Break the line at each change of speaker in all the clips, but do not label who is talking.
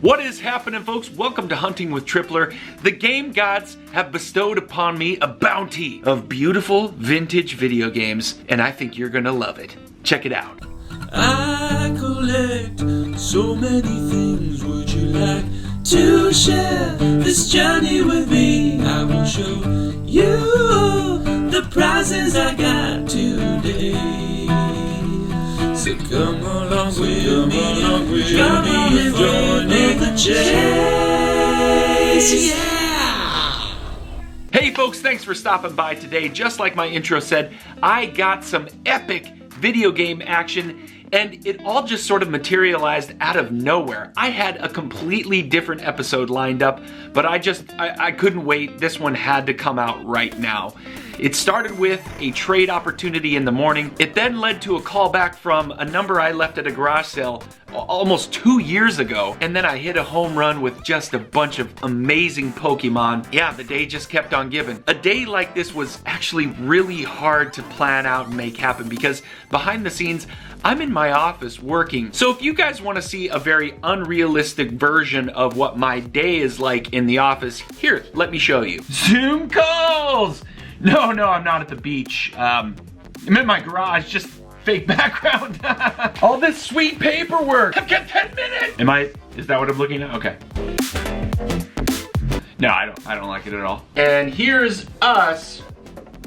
What is happening, folks? Welcome to Hunting with Tripler. The game gods have bestowed upon me a bounty of beautiful vintage video games, and I think you're gonna love it. Check it out.
I collect so many things. Would you like to share this journey with me? I will show you the prizes I got today. So come along with me, come on and join the chase, yeah!
Hey folks, thanks for stopping by today. Just like my intro said, I got some epic video game action, and it all just sort of materialized out of nowhere. I had a completely different episode lined up, but I couldn't wait. This one had to come out right now. It started with a trade opportunity in the morning. It then led to a callback from a number I left at a garage sale almost 2 years ago. And then I hit a home run with just a bunch of amazing Pokemon. Yeah, the day just kept on giving. A day like this was actually really hard to plan out and make happen because behind the scenes, I'm in my office working. So if you guys want to see a very unrealistic version of what my day is like in the office, here, let me show you. Zoom calls! No, I'm not at the beach. I'm in my garage, just fake background. All this sweet paperwork. I've got 10 minutes. Is that what I'm looking at? Okay. No, I don't like it at all. And here's us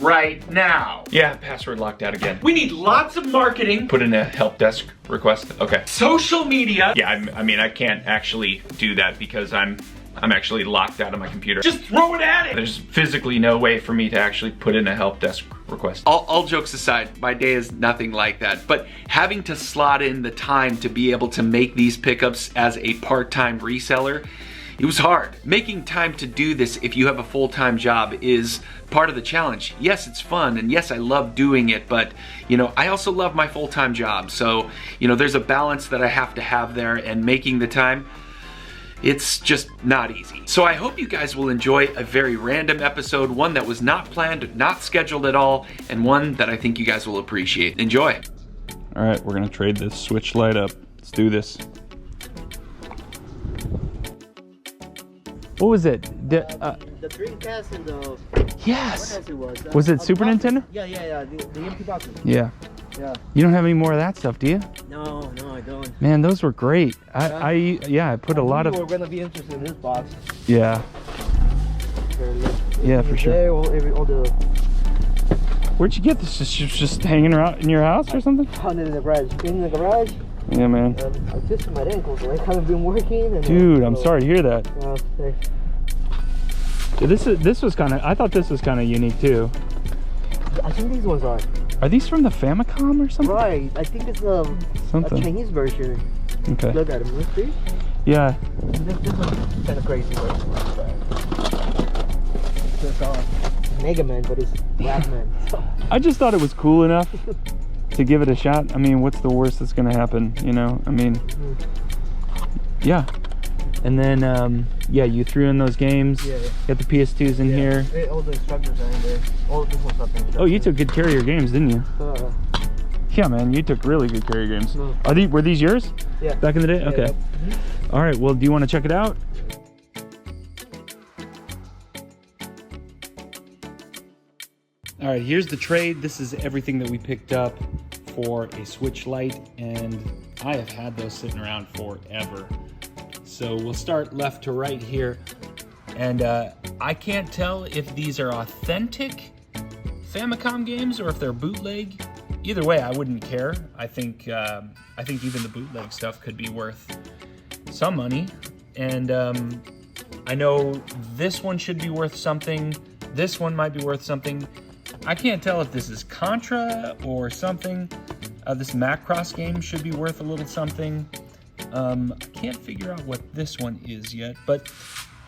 right now. Yeah, password locked out again. We need lots of marketing. Put in a help desk request. Okay. Social media. Yeah, I mean, I can't actually do that because I'm actually locked out of my computer. Just throw it at it! There's physically no way for me to actually put in a help desk request. All jokes aside, my day is nothing like that. But having to slot in the time to be able to make these pickups as a part-time reseller, it was hard. Making time to do this if you have a full-time job is part of the challenge. Yes, it's fun, and yes, I love doing it, but I also love my full-time job. So, there's a balance that I have to have there, and making the time, it's just not easy. So I hope you guys will enjoy a very random episode, one that was not planned, not scheduled at all, and one that I think you guys will appreciate. Enjoy.
All right, we're gonna trade this switch light up. Let's do this. What was it?
The Dreamcast and the...
Yes!
What else it was?
Was it Super Nintendo?
Yeah. The empty boxes.
Yeah.
Yeah.
You don't have any more of that stuff, do you?
No, I don't.
Man, those were great. I put a lot of...
We're gonna be interested in this box.
Yeah. Yeah, for sure.
All the...
Where'd you get this? Just hanging around in your house or something?
Found it in the garage. In the garage.
Yeah, man.
I twisted my ankle, so I haven't been working. And
dude, I'm sorry to hear that.
Yeah, thanks.
Yeah, this was kind of... I thought this was kind of unique too.
I think these ones are.
Are these from the Famicom or something?
Right. I think it's a Chinese version.
Okay.
Look at them. Let's see.
Yeah.
This one's kind of crazy. It's Mega Man, but it's Black Man.
I just thought it was cool enough to give it a shot. I mean, what's the worst that's gonna happen? I mean, yeah. And then, yeah, you threw in those games. Yeah. Got the PS2s in here.
All the instructors are in there. All this one's up in
Oh, you took good care of your games, didn't you? Yeah, man, you took really good care of your games. Were these yours?
Yeah.
Back in the day? Okay. All right, well, do you want to check it out? All right, here's the trade. This is everything that we picked up for a Switch Lite, and I have had those sitting around forever. So we'll start left to right here. And I can't tell if these are authentic Famicom games or if they're bootleg. Either way, I wouldn't care. I think even the bootleg stuff could be worth some money. And I know this one should be worth something. This one might be worth something. I can't tell if this is Contra or something. This Macross game should be worth a little something. I can't figure out what this one is yet, but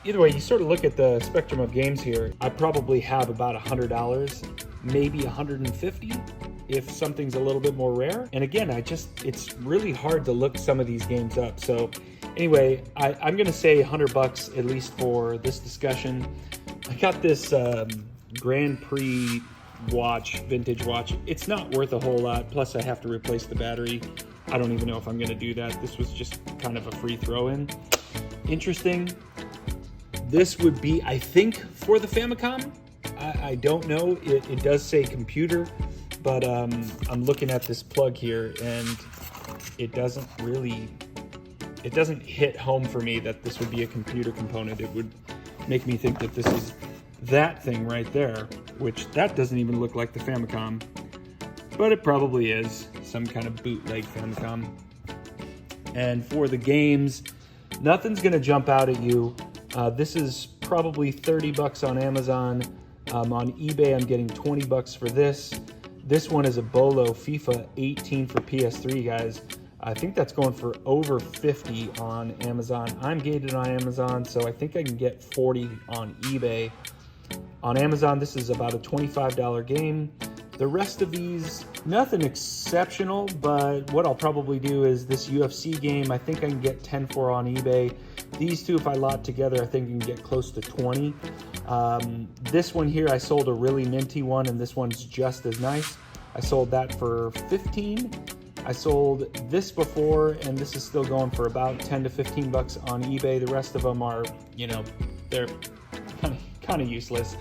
either way, you sort of look at the spectrum of games here. I probably have about $100, maybe $150 if something's a little bit more rare. And again, it's really hard to look some of these games up. So anyway, I'm gonna say $100 at least for this discussion. I got this Grand Prix watch, vintage watch. It's not worth a whole lot, plus I have to replace the battery. I don't even know if I'm gonna do that. This was just kind of a free throw-in. interesting. This would be, I think, for the Famicom. I don't know. It does say computer, but I'm looking at this plug here, and it doesn't hit home for me that this would be a computer component. It would make me think that this is that thing right there, which that doesn't even look like the Famicom, but it probably is some kind of bootleg Famicom. And for the games, nothing's gonna jump out at you. This is probably 30 bucks on Amazon. On eBay, I'm getting 20 bucks for this. This one is a Bolo FIFA 18 for PS3, guys. I think that's going for over 50 on Amazon. I'm gated on Amazon, so I think I can get 40 on eBay. On Amazon, this is about a $25 game. The rest of these, nothing exceptional, but what I'll probably do is this UFC game, I think I can get 10 for on eBay. These two, if I lot together, I think you can get close to 20. This one here, I sold a really minty one, and this one's just as nice. I sold that for 15. I sold this before, and this is still going for about 10 to 15 bucks on eBay. The rest of them are, you know, they're kind of useless.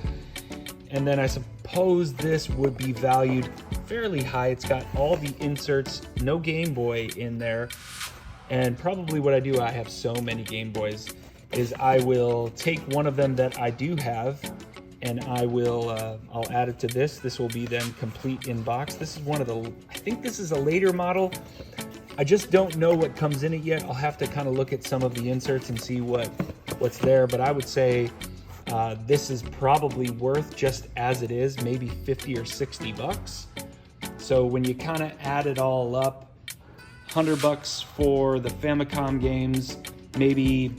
And then I suppose this would be valued fairly high. It's got all the inserts, no Game Boy in there. And probably what I do, I have so many Game Boys, is I will take one of them that I do have, and I will, I'll add it to this. This will be then complete in box. This is one of the, I think this is a later model. I just don't know what comes in it yet. I'll have to kind of look at some of the inserts and see what's there, but I would say this is probably worth, just as it is, maybe 50 or 60 bucks. So when you kind of add it all up, 100 bucks for the Famicom games, maybe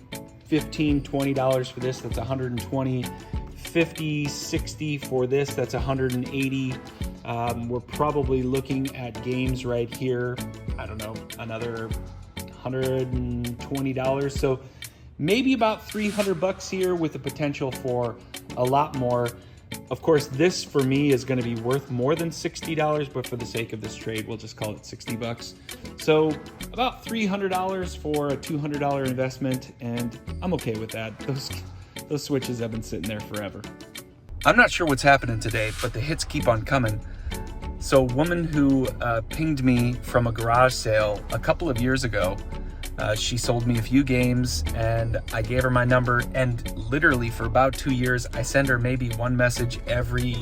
$15, $20 for this, that's 120. 50, 60 for this, that's 180. We're probably looking at games right here, I don't know, another $120. So maybe about 300 bucks here, with the potential for a lot more. Of course, this for me is going to be worth more than $60, but for the sake of this trade, we'll just call it 60 bucks. So about $300 for a $200 investment, and I'm okay with that. Those Switches have been sitting there forever. I'm not sure what's happening today, but the hits keep on coming. So a woman who pinged me from a garage sale a couple of years ago, she sold me a few games, and I gave her my number, and literally for about 2 years, I send her maybe one message every,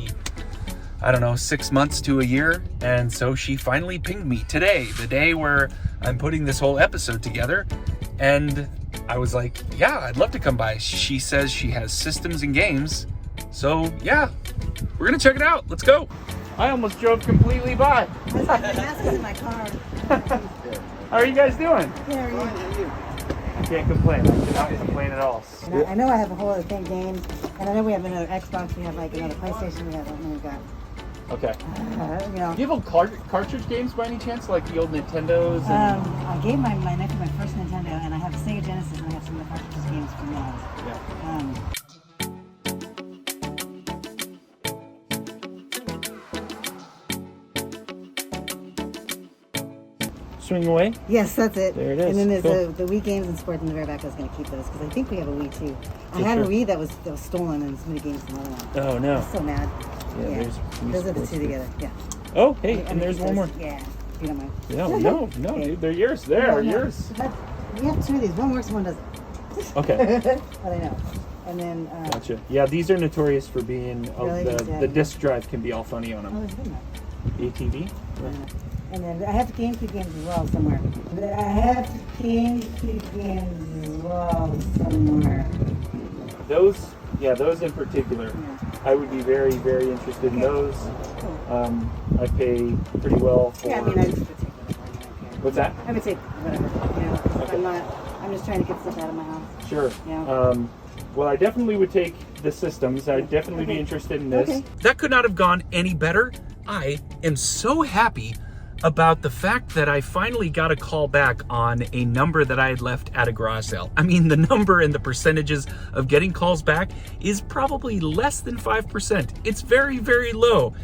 I don't know, 6 months to a year. And so she finally pinged me today, the day where I'm putting this whole episode together. And I was like, yeah, I'd love to come by. She says she has systems and games. So yeah, we're gonna check it out. Let's go. I almost drove completely by.
My mask is in my car.
How are you guys doing?
Yeah, yeah.
I can't complain. I cannot complain at all.
And I know I have a whole other thing, games, and I know we have another Xbox, we have like another PlayStation, we have we've got.
Okay.
You know.
Do you have cartridge games by any chance, like the old Nintendos?
I gave my nephew my first Nintendo, and I have a Sega Genesis, and I have some of the cartridge games from that.
Yeah. Swing away.
Yes, that's it.
There it is.
And then there's
Cool.
the Wii games and sports in the very back. I was going to keep those because I think we have a Wii too. I
For
had
sure.
a Wii that was stolen, and some of the games from another one.
Oh no.
I'm so mad.
Yeah, there's Wii
those are the
Sports
two
too.
together. Yeah.
Oh, hey,
I'm
and
gonna
there's
keep
one more.
those. Yeah. If you don't mind.
No,
Okay.
dude, they're yours. There,
No, no.
yours.
We have two of these. One works, one doesn't.
Okay.
But I know. And then.
Gotcha. Yeah, these are notorious for being,
Really? Yeah.
the disc drive can be all funny on
Oh,
them.
there's been that.
ATV?
And then I have GameCube games as well somewhere. I have GameCube games as well somewhere.
Those in particular,
Yeah.
I would be very, very interested in
Okay.
those.
Cool.
I pay pretty well for.
Yeah, I mean, I just would take whatever.
What's that?
I would take whatever. You know,
Okay.
I'm just trying to get stuff out of my house.
Sure.
Yeah.
Well, I definitely would take the systems. I'd definitely be
Okay.
interested in this.
Okay.
That could not have gone any better. I am so happy about the fact that I finally got a call back on a number that I had left at a garage sale. I mean, the number and the percentages of getting calls back is probably less than 5%. It's very, very low.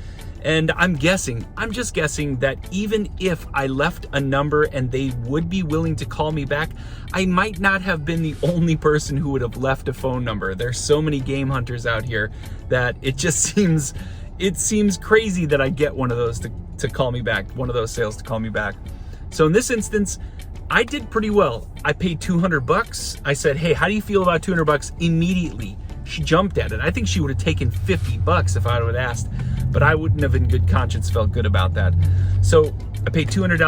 And I'm just guessing that even if I left a number and they would be willing to call me back, I might not have been the only person who would have left a phone number. There's so many game hunters out here that it just seems crazy that I get one of those to call me back, one of those sales to call me back. So in this instance, I did pretty well. I paid $200. I said, hey, how do you feel about $200? Immediately, she jumped at it. I think she would have taken $50 if I would have asked, but I wouldn't have in good conscience felt good about that. So I paid $200,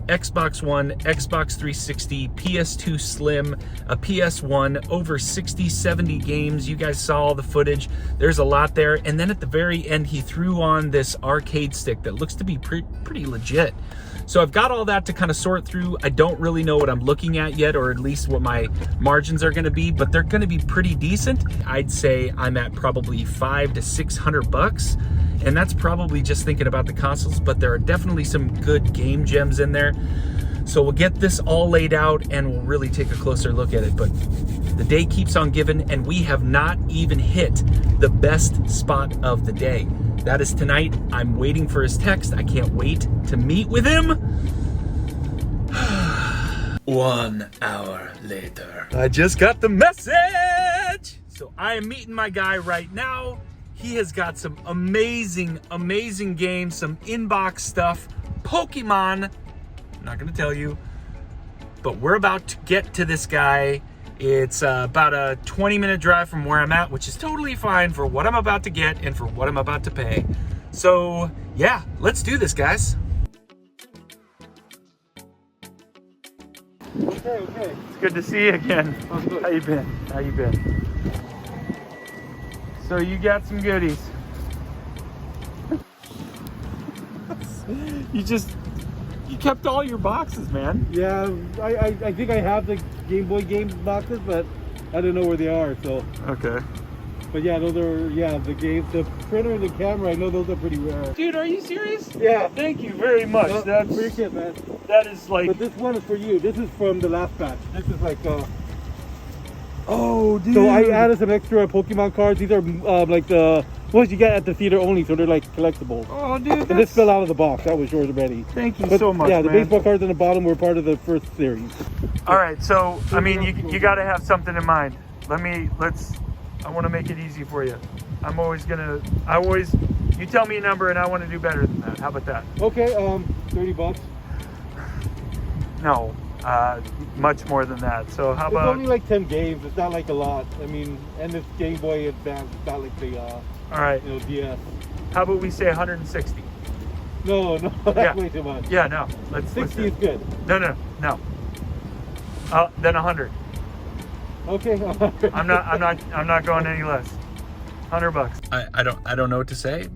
Xbox One, Xbox 360, PS2 Slim, a PS1, over 60, 70 games. You guys saw all the footage. There's a lot there. And then at the very end, he threw on this arcade stick that looks to be pretty legit. So I've got all that to kind of sort through. I don't really know what I'm looking at yet, or at least what my margins are gonna be, but they're gonna be pretty decent. I'd say I'm at probably $500 to $600, and that's probably just thinking about the consoles, but there are definitely some good game gems in there. So we'll get this all laid out and we'll really take a closer look at it. But the day keeps on giving, and we have not even hit the best spot of the day. That is tonight. I'm waiting for his text. I can't wait to meet with him.
1 hour later.
I just got the message. So I am meeting my guy right now. He has got some amazing games, some inbox stuff, Pokemon. I'm not gonna tell you, but we're about to get to this guy. It's about a 20-minute drive from where I'm at, which is totally fine for what I'm about to get and for what I'm about to pay. So yeah, let's do this, guys.
Okay.
It's good to see you again.
Oh, good.
How you been? So you got some goodies. You kept all your boxes, man.
Yeah, I think I have the Game Boy game boxes, but I don't know where they are. So,
Okay.
but yeah, those are the games. The printer and the camera, I know those are pretty rare.
Dude, are you serious?
Yeah.
Thank you very much.
Appreciate it, man.
That is like.
But this one is for you. This is from the last batch. This is like
Oh, dude.
So I added some extra Pokemon cards. These are like the ones you get at the theater only, so they're like collectible.
Oh, dude.
And this fell out of the box. That was yours already.
Thank you
But
so much.
yeah, the
man.
baseball cards on the bottom were part of the first series.
All right, so I mean, you got to have something in mind. I want to make it easy for you. You tell me a number and I want to do better than that. How about that?
Okay, $30.
No, much more than that. So how
It's
about?
only like 10 games. It's not like a lot. I mean, and it's Game Boy Advance. It's not like the
All right.
DS.
How about we say 160?
No, that's
Yeah.
way too much.
Yeah, no. Let's
60 is good.
No. Then 100.
Okay.
I'm not going any less. $100. I don't know what to say.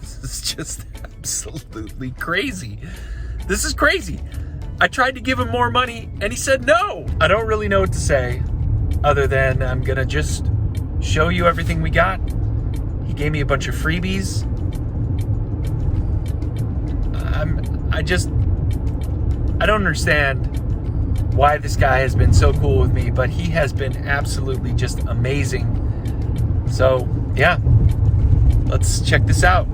This is just absolutely crazy. This is crazy. I tried to give him more money and he said no. I don't really know what to say other than I'm gonna just show you everything we got. He gave me a bunch of freebies. I don't understand why this guy has been so cool with me, but he has been absolutely just amazing. So yeah, let's check this out.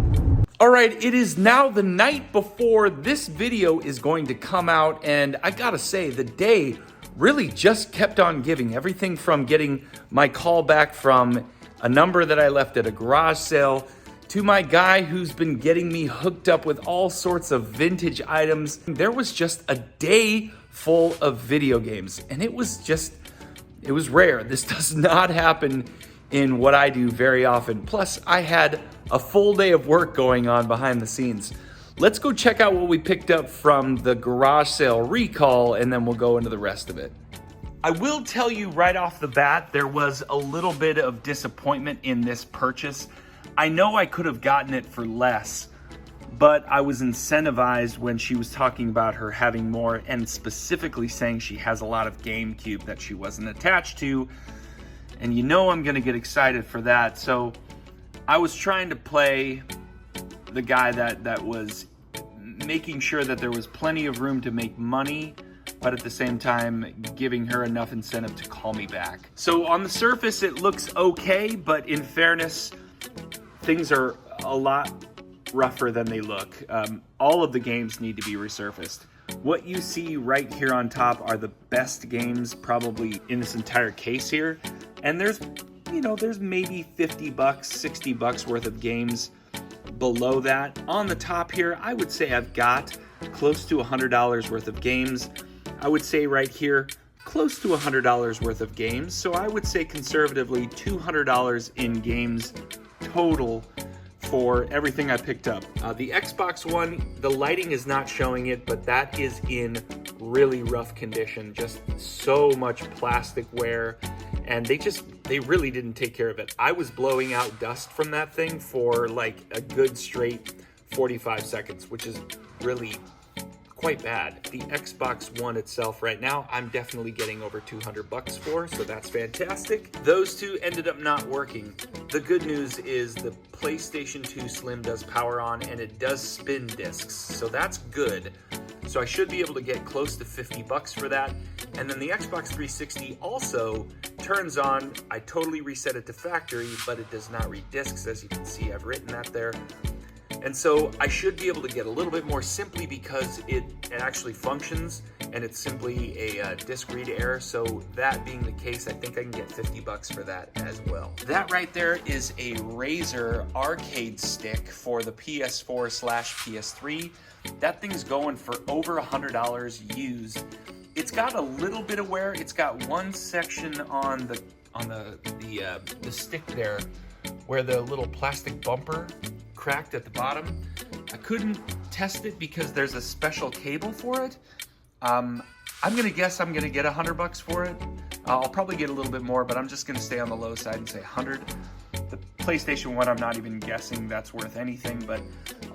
All right, it is now the night before this video is going to come out, and I gotta say, the day really just kept on giving. Everything from getting my call back from a number that I left at a garage sale, to my guy who's been getting me hooked up with all sorts of vintage items. There was just a day full of video games, and it was rare. This does not happen in what I do very often. Plus, I had a full day of work going on behind the scenes. Let's go check out what we picked up from the garage sale recall, and then we'll go into the rest of it. I will tell you right off the bat, there was a little bit of disappointment in this purchase. I know I could have gotten it for less, but I was incentivized when she was talking about her having more, and specifically saying she has a lot of GameCube that she wasn't attached to. And you know I'm gonna get excited for that. So I was trying to play the guy that was making sure that there was plenty of room to make money, but at the same time giving her enough incentive to call me back. So on the surface it looks okay, but in fairness, things are a lot rougher than they look. All of the games need to be resurfaced. What you see right here on top are the best games probably in this entire case here. And there's maybe 50 bucks, 60 bucks worth of games below that. On the top here, I would say I've got close to $100 worth of games. I would say right here, close to $100 worth of games. So I would say conservatively $200 in games total for everything I picked up. The Xbox One, the lighting is not showing it, but that is in really rough condition. Just so much plastic wear, and they really didn't take care of it. I was blowing out dust from that thing for like a good straight 45 seconds, which is really quite bad. The Xbox One itself right now, I'm definitely getting over 200 bucks for, so that's fantastic. Those two ended up not working. The good news is the PlayStation 2 Slim does power on and it does spin discs, so that's good. So I should be able to get close to 50 bucks for that. And then the Xbox 360 also turns on. I totally reset it to factory, but it does not read discs, as you can see. I've written that there. And so I should be able to get a little bit more simply because it actually functions and it's simply a disc read error. So that being the case, I think I can get 50 bucks for that as well. That right there is a Razer arcade stick for the PS4/PS3. That thing's going for over $100 used. It's got a little bit of wear. It's got one section on the stick there where the little plastic bumper cracked at the bottom. I couldn't test it because there's a special cable for it. I'm gonna guess I'm gonna get 100 bucks for it. I'll probably get a little bit more, but I'm just gonna stay on the low side and say 100. The PlayStation 1, I'm not even guessing that's worth anything, but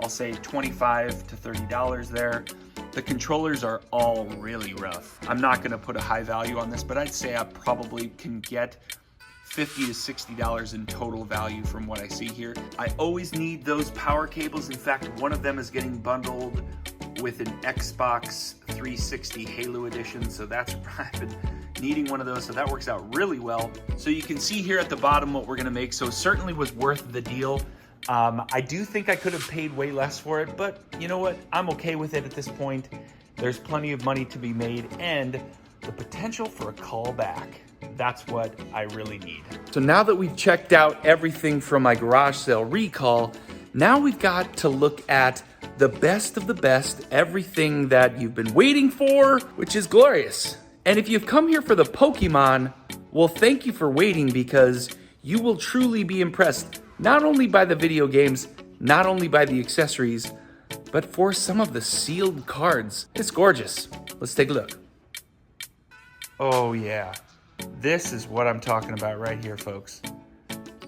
I'll say $25 to $30 there. The controllers are all really rough. I'm not gonna put a high value on this, but I'd say I probably can get $50 to $60 in total value from what I see here. I always need those power cables. In fact, one of them is getting bundled with an Xbox 360 Halo Edition, so that's I've been needing one of those, so that works out really well. So you can see here at the bottom what we're gonna make, so it certainly was worth the deal. I do think I could have paid way less for it, but you know what? I'm okay with it at this point. There's plenty of money to be made and the potential for a callback. That's what I really need. So now that we've checked out everything from my garage sale recall, now we've got to look at the best of the best, everything that you've been waiting for, which is glorious. And if you've come here for the Pokemon, well, thank you for waiting because you will truly be impressed, not only by the video games, not only by the accessories, but for some of the sealed cards. It's gorgeous. Let's take a look. Oh yeah. This is what I'm talking about right here, folks.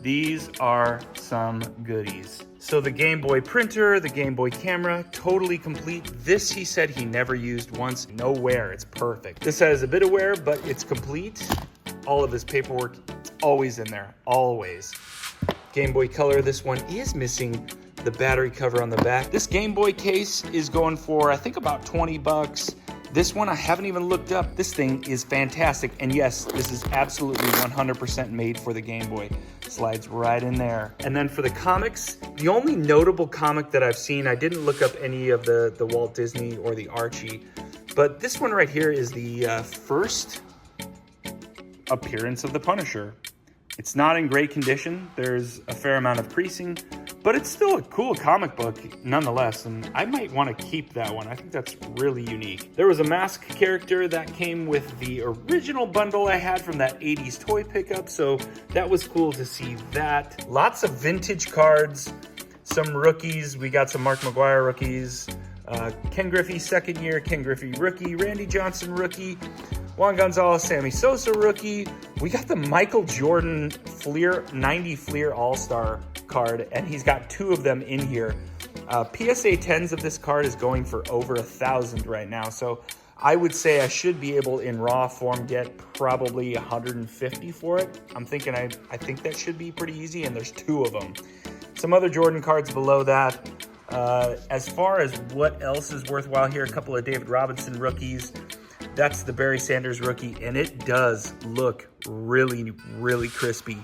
These are some goodies. So the Game Boy printer, the Game Boy camera, totally complete. This he said he never used once. No wear, it's perfect. This has a bit of wear, but it's complete. All of his paperwork, it's always in there, always. Game Boy Color, this one is missing the battery cover on the back. This Game Boy case is going for, I think, about 20 bucks. This one I haven't even looked up. This thing is fantastic. And yes, this is absolutely 100% made for the Game Boy. Slides right in there. And then for the comics, the only notable comic that I've seen, I didn't look up any of the Walt Disney or the Archie, but this one right here is the first appearance of the Punisher. It's not in great condition. There's a fair amount of creasing, but it's still a cool comic book nonetheless, and I might want to keep that one. I think that's really unique. There was a mask character that came with the original bundle I had from that 80s toy pickup, so that was cool to see that. Lots of vintage cards, some rookies. We got some Mark McGuire rookies, Ken Griffey second year, Ken Griffey rookie, Randy Johnson rookie, Juan Gonzalez, Sammy Sosa rookie. We got the Michael Jordan Fleer 90 Fleer All-Star card, and he's got two of them in here. PSA 10s of this card is going for over 1,000 right now, so I would say I should be able in raw form get probably 150 for it. I'm thinking I think that should be pretty easy, and there's two of them. Some other Jordan cards below that. As far as what else is worthwhile here, a couple of David Robinson rookies. That's the Barry Sanders rookie, and it does look really, really crispy.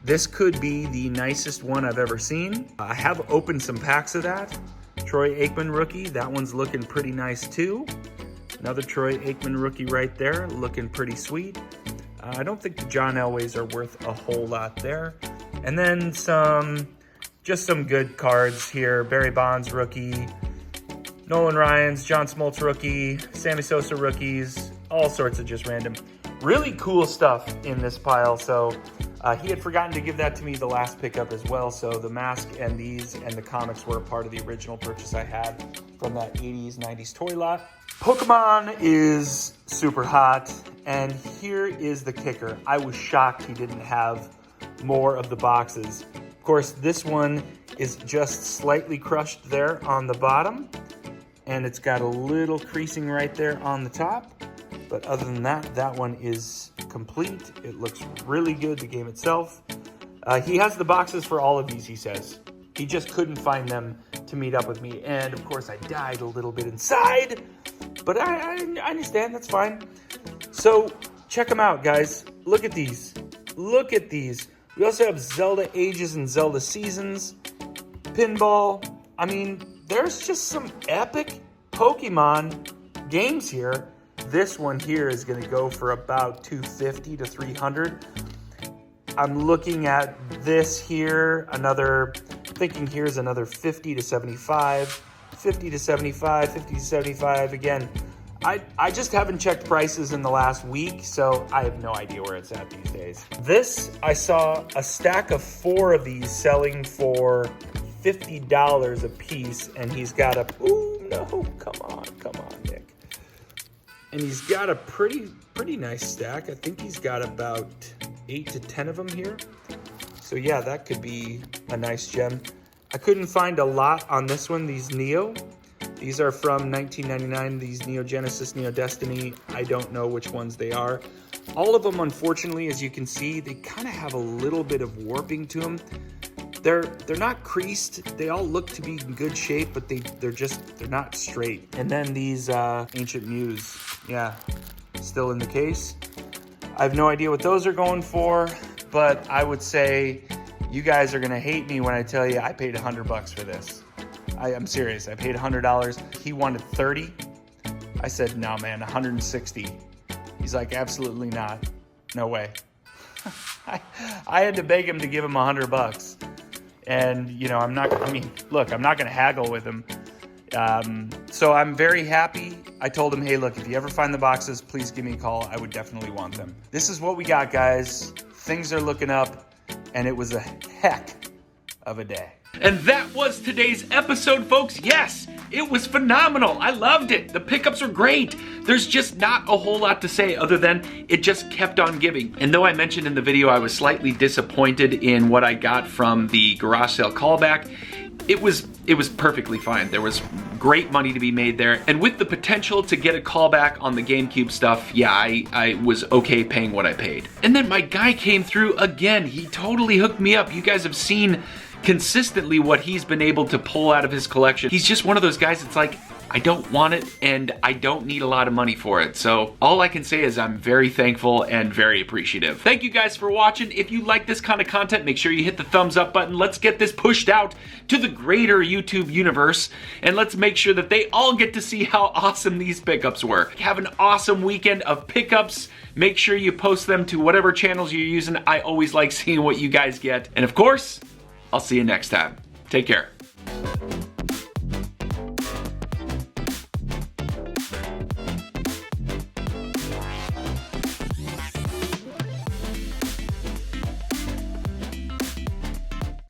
This could be the nicest one I've ever seen. I have opened some packs of that. Troy Aikman rookie, that one's looking pretty nice too. Another Troy Aikman rookie right there, looking pretty sweet. I don't think the John Elways are worth a whole lot there. And then just some good cards here. Barry Bonds rookie, Nolan Ryan's, John Smoltz rookie, Sammy Sosa rookies, all sorts of just random. Really cool stuff in this pile. So he had forgotten to give that to me the last pickup as well. So the mask and these and the comics were a part of the original purchase I had from that 80s, 90s toy lot. Pokemon is super hot, and here is the kicker. I was shocked he didn't have more of the boxes. Of course, this one is just slightly crushed there on the bottom, and it's got a little creasing right there on the top. But other than that, that one is complete. It looks really good, the game itself. He has the boxes for all of these, he says. He just couldn't find them to meet up with me. And of course, I died a little bit inside, but I understand, that's fine. So check them out, guys. Look at these. Look at these. We also have Zelda Ages and Zelda Seasons, Pinball. I mean, there's just some epic Pokemon games here. This one here is going to go for about $250 to $300. I'm looking at this here, thinking here's another $50 to $75, $50 to $75, $50 to $75. Again, I just haven't checked prices in the last week, so I have no idea where it's at these days. This, I saw a stack of 4 of these selling for $50 a piece, and he's got ooh, no, come on, Nick. And he's got a pretty nice stack. I think he's got about 8 to 10 of them here. So yeah, that could be a nice gem. I couldn't find a lot on this one, these Neo. These are from 1999, these Neo Genesis, Neo Destiny. I don't know which ones they are. All of them, unfortunately, as you can see, they kind of have a little bit of warping to them. They're not creased. They all look to be in good shape, but they're not straight. And then these Ancient Muse, yeah, still in the case. I have no idea what those are going for, but I would say you guys are gonna hate me when I tell you I paid $100 for this. I'm serious, I paid $100. He wanted 30. I said, no man, 160. He's like, absolutely not, no way. I had to beg him to give him $100. And you know, I'm not gonna haggle with him. So I'm very happy. I told him, hey, look, if you ever find the boxes, please give me a call. I would definitely want them. This is what we got, guys. Things are looking up, and it was a heck of a day.
And that was today's episode, folks. Yes, it was phenomenal. I loved it. The pickups were great. There's just not a whole lot to say other than it just kept on giving. And though I mentioned in the video I was slightly disappointed in what I got from the garage sale callback, it was perfectly fine. There was great money to be made there. And with the potential to get a callback on the GameCube stuff, yeah, I was okay paying what I paid. And then my guy came through again. He totally hooked me up. You guys have seen consistently what he's been able to pull out of his collection. He's just one of those guys that's like, I don't want it and I don't need a lot of money for it. So all I can say is I'm very thankful and very appreciative. Thank you guys for watching. If you like this kind of content, make sure you hit the thumbs up button. Let's get this pushed out to the greater YouTube universe, and let's make sure that they all get to see how awesome these pickups were. Have an awesome weekend of pickups. Make sure you post them to whatever channels you're using. I always like seeing what you guys get. And of course, I'll see you next time. Take care.